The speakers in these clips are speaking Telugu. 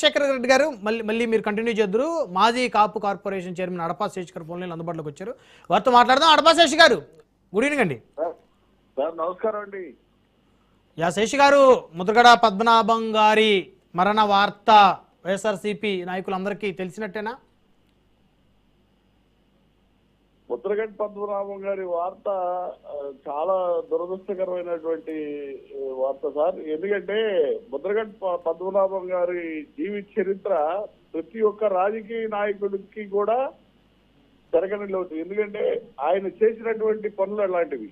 శేఖర్ రెడ్డి గారు మళ్ళీ మీరు కంటిన్యూ చేద్దరు. మాజీ కాపు కార్పొరేషన్ చైర్మన్ అడపా శేషకర్ ఫోన్ లైన్ అందుబాటులోకి వచ్చారు. వారితో మాట్లాడదాం. అడపా శేష్ గారు, గుడ్ ఈవినింగ్ అండి. నమస్కారం అండి. యా శేష్ గారు, ముద్రగడ పద్మనాభం గారి మరణ వార్త వైఎస్ఆర్సీపీ నాయకులందరికీ తెలిసినట్టేనా? ముద్రగడ పద్మనాభం గారి వార్త చాలా దురదృష్టకరమైనటువంటి వార్త సార్. ఎందుకంటే ముద్రగడ పద్మనాభం గారి జీవిత చరిత్ర ప్రతి ఒక్క రాజకీయ నాయకుడికి కూడా జరగని లోటు. ఎందుకంటే ఆయన చేసినటువంటి పనులు అలాంటివి.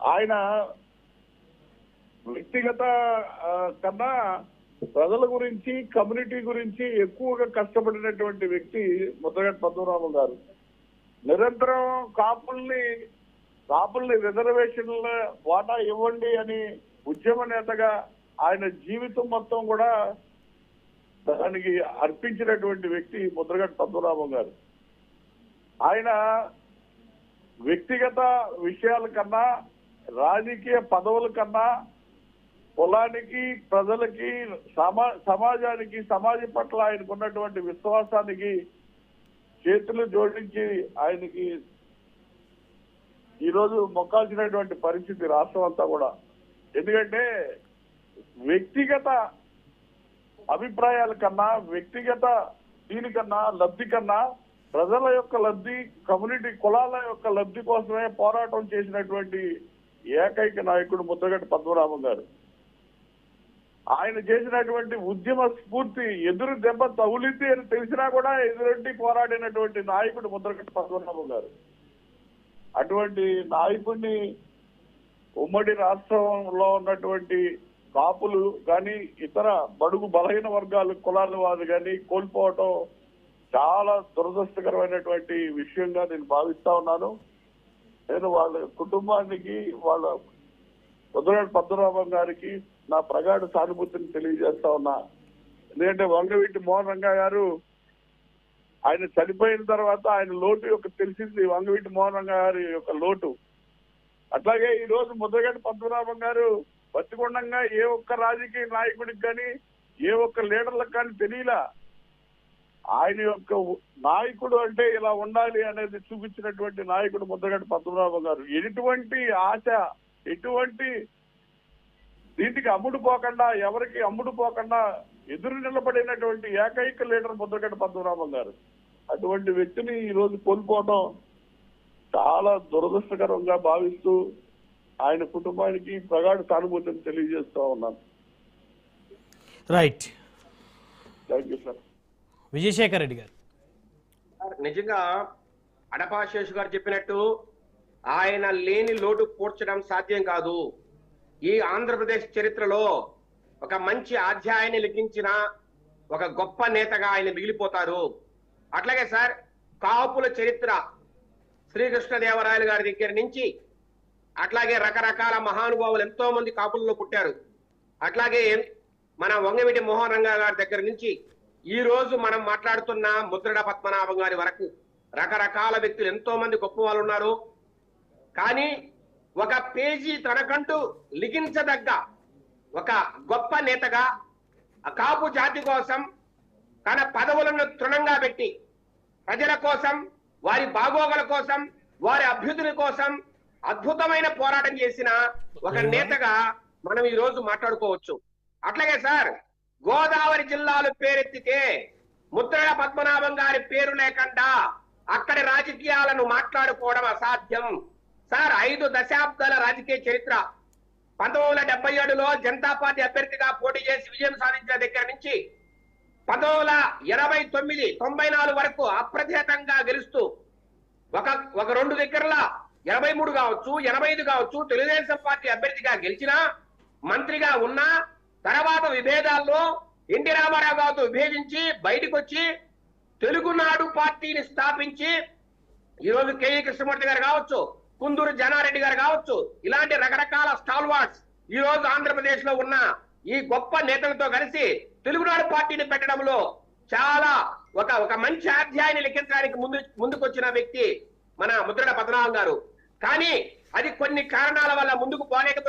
ఆయన వ్యక్తిగత కన్నా ప్రజల గురించి, కమ్యూనిటీ గురించి ఎక్కువగా కష్టపడినటువంటి వ్యక్తి ముద్రగడ పద్మనాభం గారు. నిరంతరం కాపుల్ని రిజర్వేషన్ల వాటా ఇవ్వండి అని ఉద్యమ నేతగా ఆయన జీవితం మొత్తం కూడా దానికి అర్పించినటువంటి వ్యక్తి ముద్రగడ పద్మనాభం గారు. ఆయన వ్యక్తిగత విషయాల కన్నా, రాజకీయ పదవుల కన్నా, కులానికి, ప్రజలకి, సమాజానికి, సమాజం పట్ల ఆయనకున్నటువంటి విశ్వాసానికి చేతులు జోడించి ఆయనకి ఈరోజు మొక్కాల్సినటువంటి పరిస్థితి రాష్ట్రం అంతా కూడా. ఎందుకంటే వ్యక్తిగత అభిప్రాయాల కన్నా, వ్యక్తిగత దీనికన్నా, లబ్ధి కన్నా ప్రజల యొక్క లబ్ధి, కమ్యూనిటీ కులాల యొక్క లబ్ధి కోసమే పోరాటం చేసినటువంటి ఏకైక నాయకుడు ముద్రగడ పద్మనాభం గారు. ఆయన చేసినటువంటి ఉద్యమ స్ఫూర్తి ఎదురు దెబ్బ తగులింది అని తెలిసినా కూడా ఎదురొడ్డి పోరాడినటువంటి నాయకుడు ముద్రగడ పద్మనాభం గారు. అటువంటి నాయకుడిని ఉమ్మడి రాష్ట్రంలో ఉన్నటువంటి కాపులు కానీ, ఇతర బడుగు బలహీన వర్గాలు, కులాల వారు కానీ కోల్పోవటం చాలా దురదృష్టకరమైనటువంటి విషయంగా నేను భావిస్తా ఉన్నాను. నేను వాళ్ళ కుటుంబానికి, వాళ్ళ ముద్రగడ పద్మనాభం గారికి నా ప్రగాఢ సానుభూతిని తెలియజేస్తా ఉన్నా. ఎందుకంటే వంగవీటి మోహన్ రంగా గారు ఆయన చనిపోయిన తర్వాత ఆయన లోటు యొక్క తెలిసింది, వంగవీటి మోహన్ రంగా గారి యొక్క లోటు. అట్లాగే ఈ రోజు ముద్రగడ పద్మనాభం గారు బతికొండంగా ఏ ఒక్క రాజకీయ నాయకుడికి కానీ, ఏ ఒక్క లీడర్లకు కానీ తెలియలా. ఆయన యొక్క నాయకుడు అంటే ఇలా ఉండాలి అనేది చూపించినటువంటి నాయకుడు ముద్రగడ పద్మనాభం గారు. ఎటువంటి ఆశ, ఎటువంటి దీనికి అమ్ముడుపోకుండా, ఎవరికి అమ్ముడుపోకుండా ఎదురు నిలబడినటువంటి ఏకైక లీడర్ ముద్రగడ పద్మనాభం గారు. అటువంటి వ్యక్తిని ఈ రోజు కోల్పోవడం చాలా దురదృష్టకరంగా భావిస్తూ ఆయన కుటుంబానికి ప్రగాఢ సానుభూతిని తెలియజేస్తా ఉన్నాను. Right, thank you sir. Vijayasekhar Reddy గారు, నిజంగా అడపా శేషు గారు చెప్పినట్టు ఆయన లేని లోటు పూడ్చడం సాధ్యం కాదు. ఈ ఆంధ్రప్రదేశ్ చరిత్రలో ఒక మంచి అధ్యాయాన్ని లిఖించిన ఒక గొప్ప నేతగా ఆయన మిగిలిపోతారు. అట్లాగే సార్, కాపుల చరిత్ర శ్రీకృష్ణదేవరాయలు గారి దగ్గర నుంచి, అట్లాగే రకరకాల మహానుభావులు ఎంతో మంది కాపులలో పుట్టారు. అట్లాగే మన వంగవీటి మోహన్ రంగా గారి దగ్గర నుంచి ఈ రోజు మనం మాట్లాడుతున్న ముద్రగడ పద్మనాభం గారి వరకు రకరకాల వ్యక్తులు ఎంతో మంది గొప్ప వాళ్ళు ఉన్నారు. కానీ ఒక పేజీ తనకంటూ లిఖించదగ్గ ఒక గొప్ప నేతగా ఆ కాపు జాతి కోసం తన పదవులను తృణంగా పెట్టి ప్రజల కోసం, వారి బాగోగుల కోసం, వారి అభ్యుదయ కోసం అద్భుతమైన పోరాటం చేసిన ఒక నేతగా మనం ఈ రోజు మాట్లాడుకోవచ్చు. అట్లాగే సార్, గోదావరి జిల్లాలు పేరెత్తితే ముద్రగడ పద్మనాభం గారి పేరు లేకుండా అక్కడి రాజకీయాలను మాట్లాడుకోవడం అసాధ్యం. సార్, 5 దశాబ్దాల రాజకీయ చరిత్ర. 1977లో జనతా పార్టీ అభ్యర్థిగా పోటీ చేసి విజయం సాధించిన దగ్గర నుంచి 1989, 94 వరకు అప్రతిహతంగా గెలుస్తూ ఒక 2 దగ్గరలా 83 కావచ్చు, 85 కావచ్చు తెలుగుదేశం పార్టీ అభ్యర్థిగా గెలిచినా, మంత్రిగా ఉన్నా, తర్వాత విభేదాల్లో ఎన్టీ రామారావు గారితో విభేదించి బయటకు వచ్చి తెలుగునాడు పార్టీని స్థాపించి ఈరోజు కేఈ కృష్ణమూర్తి గారు కావచ్చు, కుందూరు జానారెడ్డి గారు కావచ్చు, ఇలాంటి రకరకాల స్టాల్వార్డ్స్ ఈ రోజు ఆంధ్రప్రదేశ్ లో ఉన్న ఈ గొప్ప నేతలతో కలిసి తెలుగునాడు పార్టీని పెట్టడంలో చాలా ఒక మంచి అధ్యాయాన్ని లిఖించడానికి ముందుకొచ్చిన వ్యక్తి మన ముద్రగడ పద్మనాభం గారు. కానీ అది కొన్ని కారణాల వల్ల ముందుకు పోలేకపోయింది.